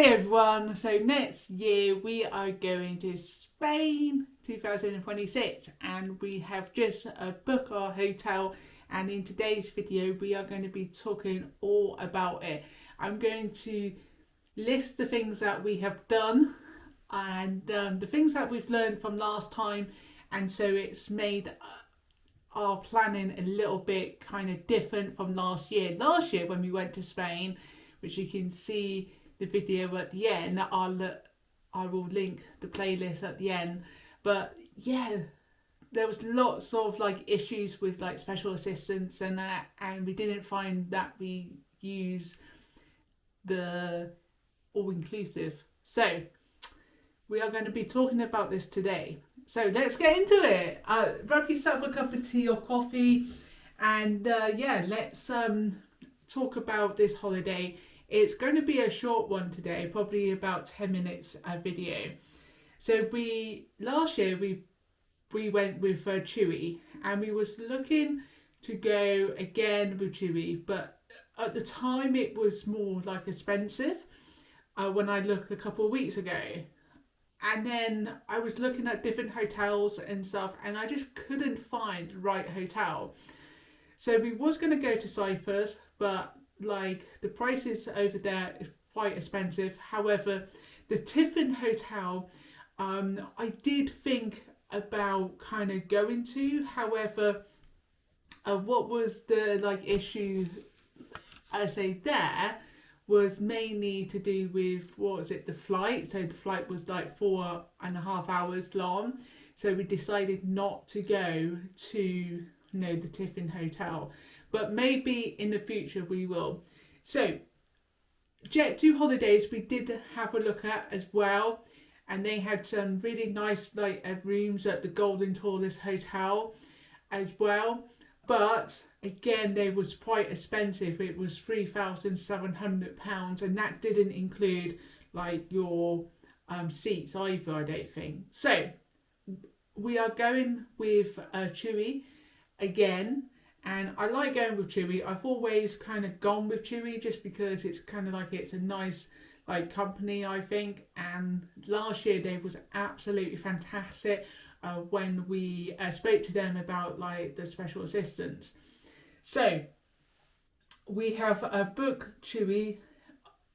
Hey everyone, so next year we are going to Spain 2026 and we have just booked our hotel, and in today's video we are going to be talking all about it. I'm going to list the things that we have done and the things that we've learned from last time, and so it's made our planning a little bit kind of different from last year. Last year when we went to Spain, which you can see the video at the end, I will link the playlist at the end. But yeah, there was lots of like issues with like special assistance and that, and we didn't find that we use the all-inclusive. So we are going to be talking about this today. So let's get into it. Grab yourself a cup of tea or coffee, and yeah, let's talk about this holiday. It's going to be a short one today, probably about 10 minutes video. So last year we went with Chewy, and we was looking to go again with Chewy, but at the time it was more like expensive when I looked a couple of weeks ago. And then I was looking at different hotels and stuff, and I just couldn't find the right hotel. So we was going to go to Cyprus, but like the prices over there is quite expensive. However, the Tiffin Hotel, I did think about kind of going to. However, what was the like issue, I say there, was mainly to do with, what was it, the flight. So the flight was like 4.5 hours long. So we decided not to go to the Tiffin Hotel. But maybe in the future we will. So Jet2 Holidays we did have a look at as well, and they had some really nice like rooms at the Golden Taurus Hotel as well. But again, they was quite expensive. It was £3,700, and that didn't include like your seats either, I don't think. So we are going with Chewy again. And I like going with Chewy. I've always kind of gone with Chewy just because it's kind of like it's a nice like company, I think. And last year they was absolutely fantastic when we spoke to them about like the special assistance. So we have booked Chewy,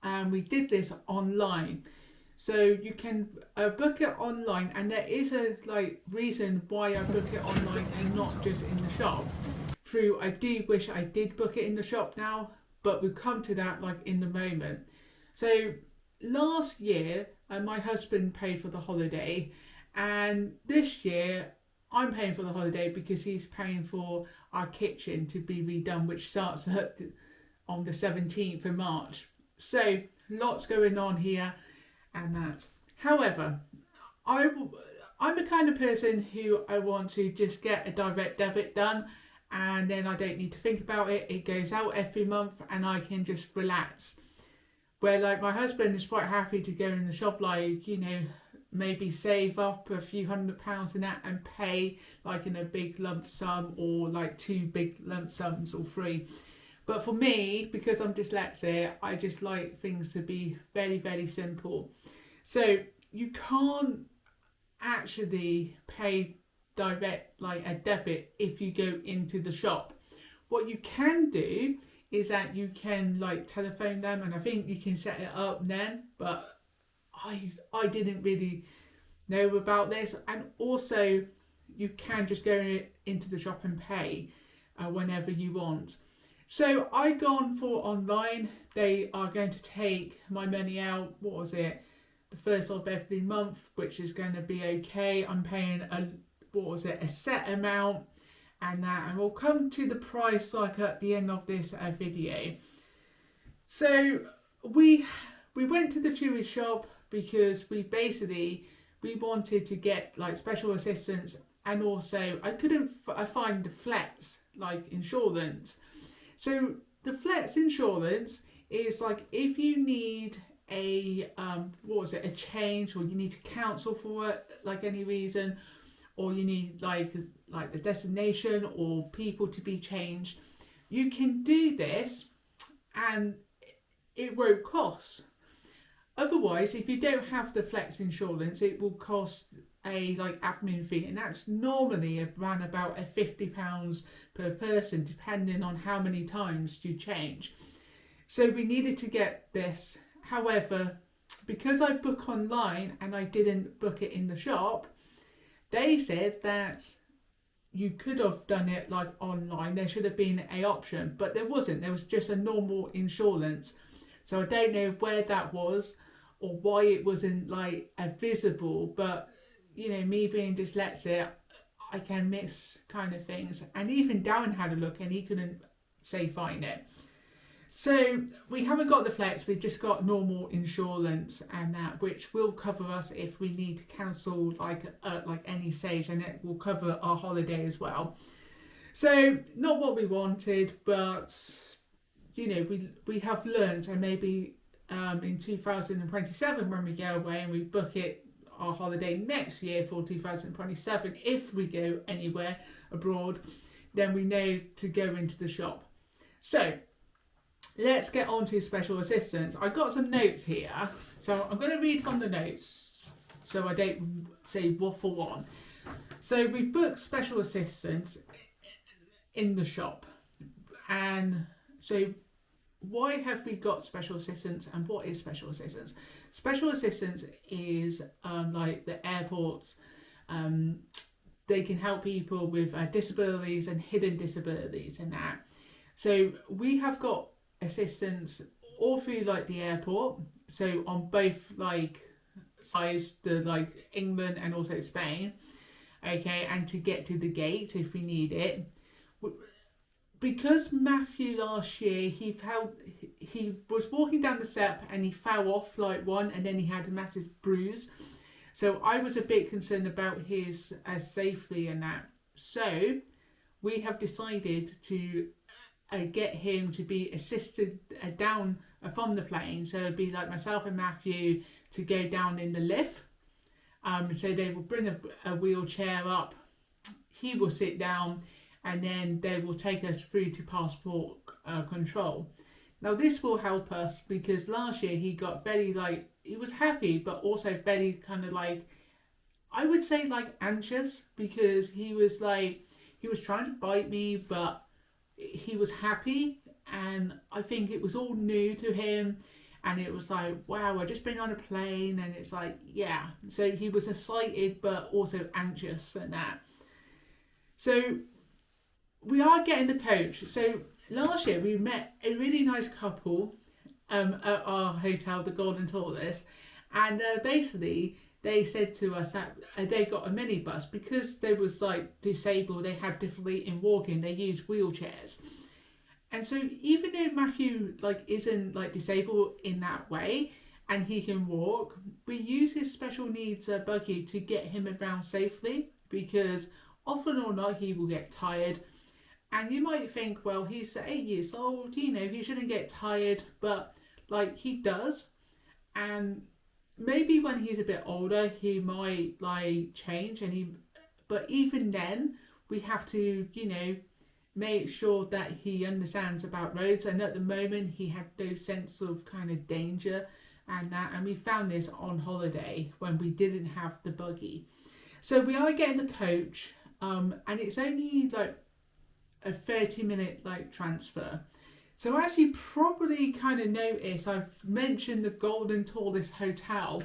and we did this online. So you can book it online, and there is a like reason why I book it online and not just in the shop. I do wish I did book it in the shop now, but we'll come to that like in the moment. So last year my husband paid for the holiday, and this year I'm paying for the holiday because he's paying for our kitchen to be redone, which starts on the 17th of March. So lots going on here and that. However, I'm the kind of person who I want to just get a direct debit done, and then I don't need to think about it. It goes out every month and I can just relax. Where like my husband is quite happy to go in the shop, like, maybe save up a few £100 in that and pay like in a big lump sum, or like 2 big lump sums, or 3. But for me, because I'm dyslexic, I just like things to be very, very simple. So you can't actually pay direct like a debit if you go into the shop. What you can do is that you can like telephone them, and I think you can set it up then, but I didn't really know about this. And also you can just go into the shop and pay whenever you want. So I gone for online. They are going to take my money out, what was it, the first of every month, which is going to be okay. I'm paying a set amount, and we'll come to the price like at the end of this video. So we went to the Chewy shop because we wanted to get like special assistance, and also I couldn't find the flex like insurance. So the flex insurance is like if you need a change, or you need to cancel for it like any reason, or you need like the destination or people to be changed, you can do this and it won't cost. Otherwise, if you don't have the flex insurance, it will cost a like admin fee, and that's normally around about £50 per person, depending on how many times you change. So we needed to get this. However, because I book online and I didn't book it in the shop, they said that you could have done it like online. There should have been an option, but there wasn't. There was just a normal insurance. So I don't know where that was or why it wasn't like visible, but you know, me being dyslexic, I can miss kind of things. And even Darren had a look and he couldn't say find it. So we haven't got the flex, we've just got normal insurance, and that which will cover us if we need to cancel like any stage, and it will cover our holiday as well. So not what we wanted, but you know, we have learned, and maybe in 2027 when we go away and we book it our holiday next year for 2027, if we go anywhere abroad, then we know to go into the shop. So let's get on to special assistance. I've got some notes here, so I'm going to read from the notes so I don't say waffle on. So we booked special assistance in the shop, and so why have we got special assistance, and what is special assistance? Special assistance is like the airports, they can help people with disabilities and hidden disabilities and that. So we have got assistance all through like the airport, so on both like sides, the like England and also Spain, okay, and to get to the gate if we need it. Because Matthew last year he was walking down the step and he fell off like one, and then he had a massive bruise, so I was a bit concerned about his safety and that. So we have decided to get him to be assisted down from the plane. So it'd be like myself and Matthew to go down in the lift. So they will bring a wheelchair up, he will sit down, and then they will take us through to passport control. Now this will help us because last year he got very like, he was happy but also very kind of like, I would say like anxious, because he was trying to bite me, but he was happy, and I think it was all new to him, and it was like, wow, I just been on a plane, and it's like, yeah. So he was excited but also anxious and that. So we are getting the coach. So last year we met a really nice couple at our hotel, the Golden Taurus, and basically they said to us that they got a minibus because they was like disabled, they had difficulty in walking, they used wheelchairs. And so even though Matthew like isn't like disabled in that way and he can walk, we use his special needs buggy to get him around safely, because often or not he will get tired. And you might think, well, he's 8 years old, you know, he shouldn't get tired, but like he does. And maybe when he's a bit older he might like change, and but even then we have to, you know, make sure that he understands about roads. And at the moment he had no sense of kind of danger and that, and we found this on holiday when we didn't have the buggy. So we are getting the coach, and it's only like a 30-minute like transfer. So I actually probably kind of noticed I've mentioned the Golden Taurus Hotel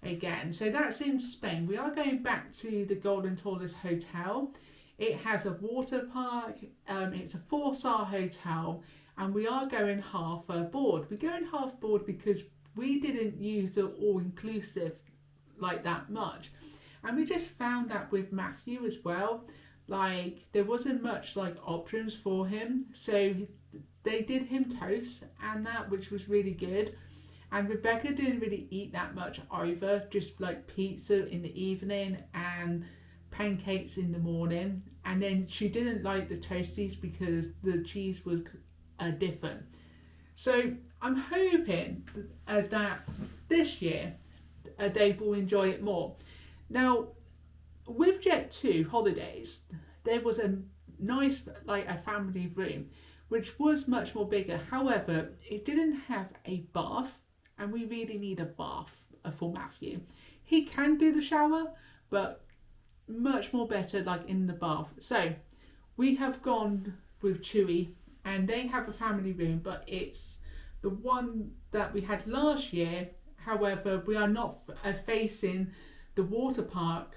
again. So that's in Spain. We are going back to the Golden Taurus Hotel. It has a water park. It's a 4-star hotel, and we are going half board. We're going half board because we didn't use the all-inclusive like that much, and we just found that with Matthew as well, like there wasn't much like options for him. So they did him toast and that, which was really good. And Rebecca didn't really eat that much either, just like pizza in the evening and pancakes in the morning. And then she didn't like the toasties because the cheese was different. So I'm hoping that this year they will enjoy it more. Now with Jet2 holidays, there was a nice like a family room which was much more bigger. However, it didn't have a bath and we really need a bath for Matthew. He can do the shower, but much more better like in the bath. So we have gone with Chewy, and they have a family room, but it's the one that we had last year. However, we are not facing the water park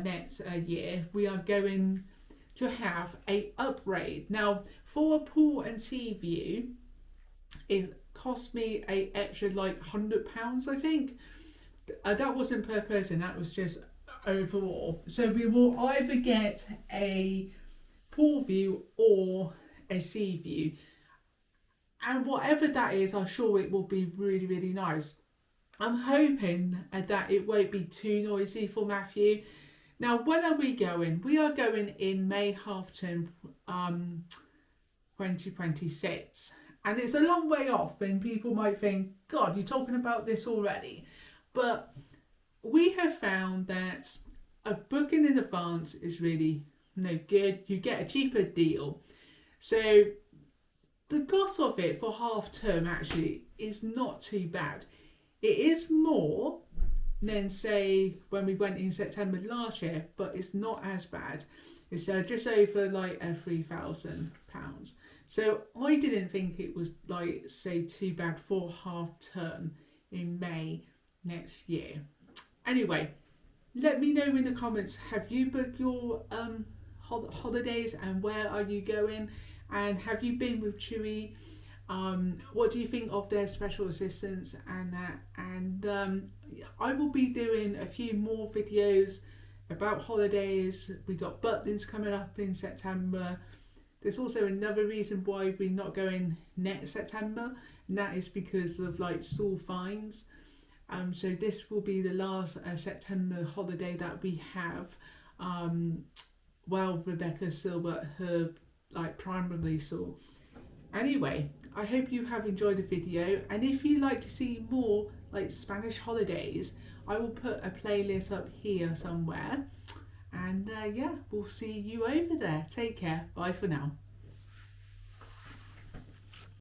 next year. We are going to have a upgrade. Now, for a pool and sea view, it cost me a extra like £100, I think. That wasn't per person, that was just overall. So we will either get a pool view or a sea view, and whatever that is, I'm sure it will be really, really nice. I'm hoping that it won't be too noisy for Matthew. Now, when are we going? We are going in May half term 2026. And it's a long way off, and people might think, God, you're talking about this already. But we have found that a booking in advance is really good. You get a cheaper deal. So the cost of it for half term actually is not too bad. It is more than, say, when we went in September last year, but it's not as bad. It's just over like £3,000. So I didn't think it was like, say, too bad for half term in May next year. Anyway, let me know in the comments, have you booked your holidays, and where are you going? And have you been with Chewy? What do you think of their special assistants and that? And I will be doing a few more videos about holidays. We got Butlins coming up in September. There's also another reason why we're not going next September, and that is because of like school fines. So this will be the last September holiday that we have while Rebecca's still at her like primary school. Anyway, I hope you have enjoyed the video, and if you'd like to see more like Spanish holidays, I will put a playlist up here somewhere. And yeah, we'll see you over there. Take care. Bye for now.